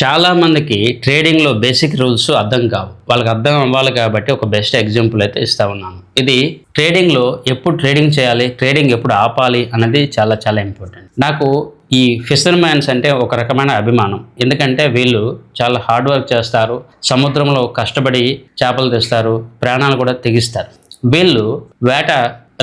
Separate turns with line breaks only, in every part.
చాలా మందికి ట్రేడింగ్లో బేసిక్ రూల్స్ అర్థం కావు. వాళ్ళకి అర్థం అవ్వాలి కాబట్టి ఒక బెస్ట్ ఎగ్జాంపుల్ అయితే ఇస్తా ఉన్నాను. ఇది ట్రేడింగ్లో ఎప్పుడు ట్రేడింగ్ చేయాలి, ట్రేడింగ్ ఎప్పుడు ఆపాలి అన్నది చాలా చాలా ఇంపార్టెంట్. నాకు ఈ ఫిషర్ మ్యాన్స్ అంటే ఒక రకమైన అభిమానం. ఎందుకంటే వీళ్ళు చాలా హార్డ్ వర్క్ చేస్తారు, సముద్రంలో కష్టపడి చేపలు తెస్తారు, ప్రాణాలు కూడా తెగిస్తారు. వీళ్ళు వేట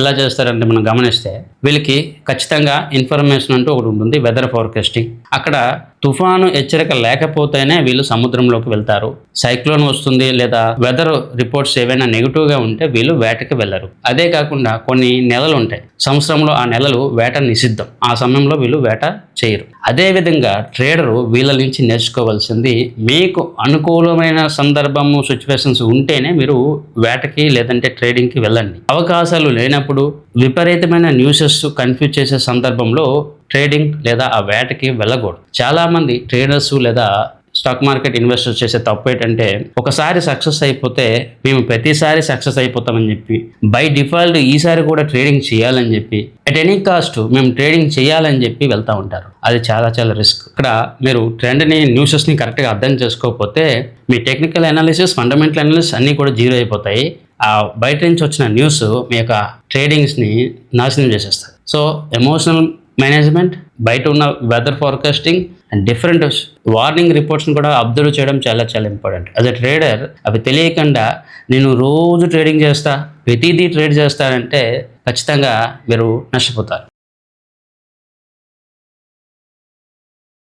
ఎలా చేస్తారంటే మనం గమనిస్తే వీళ్ళకి ఖచ్చితంగా ఇన్ఫర్మేషన్ అంటూ ఒకటి ఉంటుంది, వెదర్ ఫోర్కాస్టింగ్. అక్కడ తుఫాను హెచ్చరిక లేకపోతేనే వీళ్ళు సముద్రంలోకి వెళ్తారు. సైక్లోన్ వస్తుంది లేదా వెదర్ రిపోర్ట్స్ ఏవైనా నెగిటివ్గా ఉంటే వీళ్ళు వేటకి వెళ్ళరు. అదే కాకుండా కొన్ని నెలలు ఉంటాయి సంవత్సరంలో, ఆ నెలలు వేట నిషిద్ధం. ఆ సమయంలో వీళ్ళు వేట చేయరు. అదేవిధంగా ట్రేడరు వీళ్ళ నుంచి నేర్చుకోవాల్సింది, మీకు అనుకూలమైన సందర్భము సిచ్యువేషన్స్ ఉంటేనే మీరు వేటకి లేదంటే ట్రేడింగ్కి వెళ్ళండి. అవకాశాలు లేనప్పుడు విపరీతమైన న్యూసెస్ కన్ఫ్యూజ్ చేసే సందర్భంలో ట్రేడింగ్ లేదా ఆ వేటకి వెళ్ళకూడదు. చాలామంది ట్రేడర్స్ లేదా స్టాక్ మార్కెట్ ఇన్వెస్టర్స్ చేసే తప్పు ఏంటంటే, ఒకసారి సక్సెస్ అయిపోతే మేము ప్రతిసారి సక్సెస్ అయిపోతామని చెప్పి, బై డిఫాల్ట్ ఈసారి కూడా ట్రేడింగ్ చేయాలని చెప్పి, అట్ ఎనీ కాస్ట్ మేము ట్రేడింగ్ చేయాలని చెప్పి వెళ్తూ ఉంటారు. అది చాలా చాలా రిస్క్. ఇక్కడ మీరు ట్రెండ్ని, న్యూసెస్ని కరెక్ట్గా అర్థం చేసుకోకపోతే మీ టెక్నికల్ అనాలిసిస్, ఫండమెంటల్ అనాలిసిస్ అన్నీ కూడా జీరో అయిపోతాయి. ఆ బయట నుంచి వచ్చిన న్యూస్ మీ యొక్క ట్రేడింగ్స్ని నాశనం చేసేస్తుంది. సో ఎమోషనల్ మేనేజ్మెంట్, బయట ఉన్న weather forecasting and different warning రిపోర్ట్స్ని కూడా అబ్జర్వ్ చేయడం చాలా చాలా ఇంపార్టెంట్. యాజ్ ఎ ట్రేడర్ అవి తెలియకుండా నేను రోజు ట్రేడింగ్ చేస్తా, ప్రతిదీ ట్రేడ్ చేస్తానంటే ఖచ్చితంగా మీరు నష్టపోతారు.